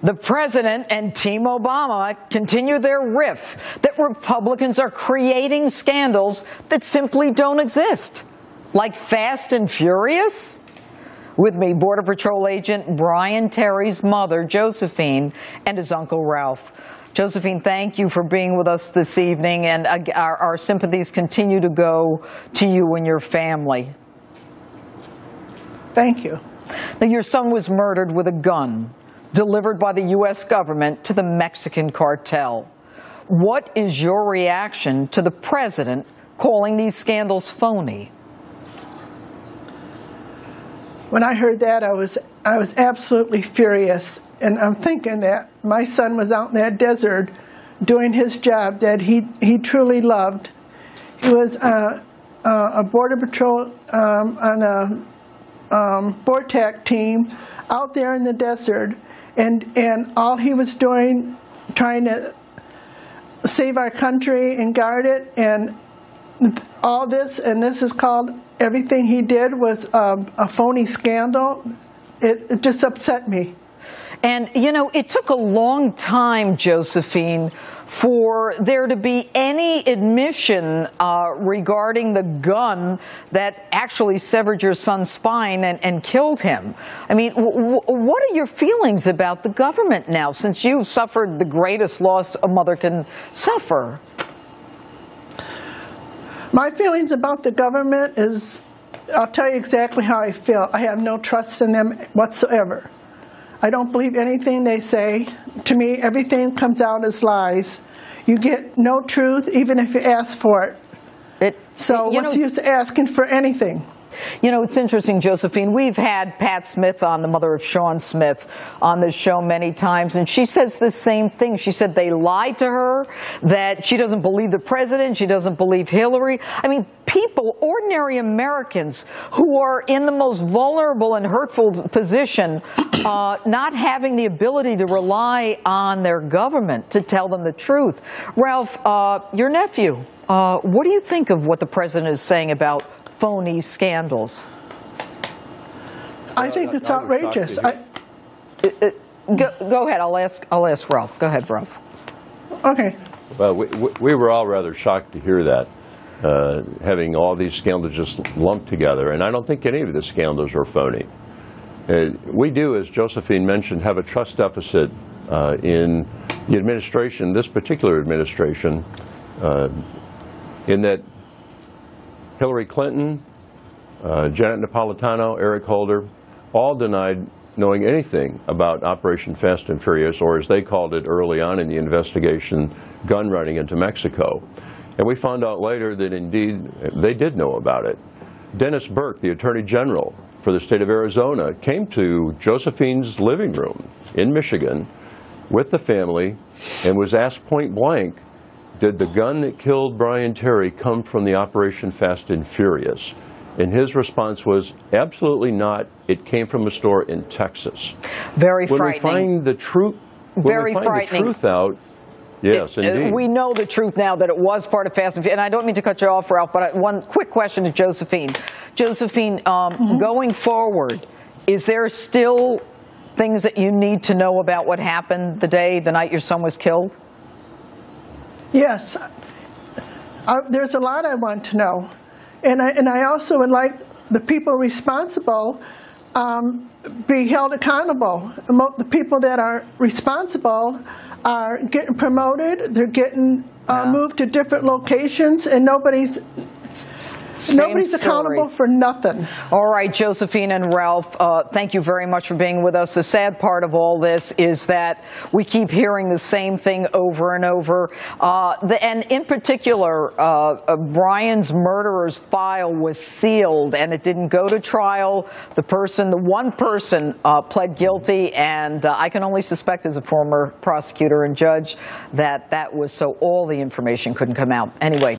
The president and Team Obama continue their riff that Republicans are creating scandals that simply don't exist, like Fast and Furious. With me, Border Patrol agent Brian Terry's mother, Josephine, and his uncle Ralph. Josephine, thank you for being with us this evening, and our sympathies continue to go to you and your family. Thank you. Now, your son was murdered with a gun, delivered by the U.S. government to the Mexican cartel. What is your reaction to the president calling these scandals phony? When I heard that, I was absolutely furious, and I'm thinking that my son was out in that desert doing his job that he truly loved. He was a Border Patrol on a BORTAC team out there in the desert, and all he was doing, trying to save our country and guard it, and all this, and this is called, everything he did was a phony scandal. It just upset me. And, you know, it took a long time, Josephine, for there to be any admission regarding the gun that actually severed your son's spine and killed him. I mean, what are your feelings about the government now, since you've suffered the greatest loss a mother can suffer? My feelings about the government is, I'll tell you exactly how I feel. I have no trust in them whatsoever. I don't believe anything they say. To me, everything comes out as lies. You get no truth, even if you ask for it. So what's the use of asking for anything? You know, it's interesting, Josephine. We've had Pat Smith on, the mother of Sean Smith, on this show many times, and she says the same thing. She said they lied to her, that she doesn't believe the president, she doesn't believe Hillary. I mean, people, ordinary Americans who are in the most vulnerable and hurtful position, not having the ability to rely on their government to tell them the truth. Ralph, your nephew, what do you think of what the president is saying about phony scandals? I think it's outrageous. Go ahead. I'll ask Ralph. Go ahead, Ralph. Okay. Well, we were all rather shocked to hear that, having all these scandals just lumped together. And I don't think any of the scandals are phony. We do, as Josephine mentioned, have a trust deficit in the administration, this particular administration, in that Hillary Clinton, Janet Napolitano, Eric Holder, all denied knowing anything about Operation Fast and Furious, or as they called it early on in the investigation, gun running into Mexico. And we found out later that indeed they did know about it. Dennis Burke, the Attorney General for the state of Arizona, came to Josephine's living room in Michigan with the family and was asked point blank, did the gun that killed Brian Terry come from the Operation Fast and Furious? And his response was, absolutely not. It came from a store in Texas. Very frightening. When we find the truth, out, yes, indeed. We know the truth now that it was part of Fast and Furious. And I don't mean to cut you off, Ralph, but one quick question to Josephine. Josephine, going forward, is there still things that you need to know about what happened the night your son was killed? Yes, there's a lot I want to know, and I also would like the people responsible be held accountable. The people that are responsible are getting promoted, they're getting moved to different locations, and nobody's accountable for nothing. All right, Josephine and Ralph, thank you very much for being with us. The sad part of all this is that we keep hearing the same thing over and over. And in particular, Brian's murderer's file was sealed and it didn't go to trial. The one person pled guilty, and I can only suspect, as a former prosecutor and judge, that was so all the information couldn't come out. Anyway.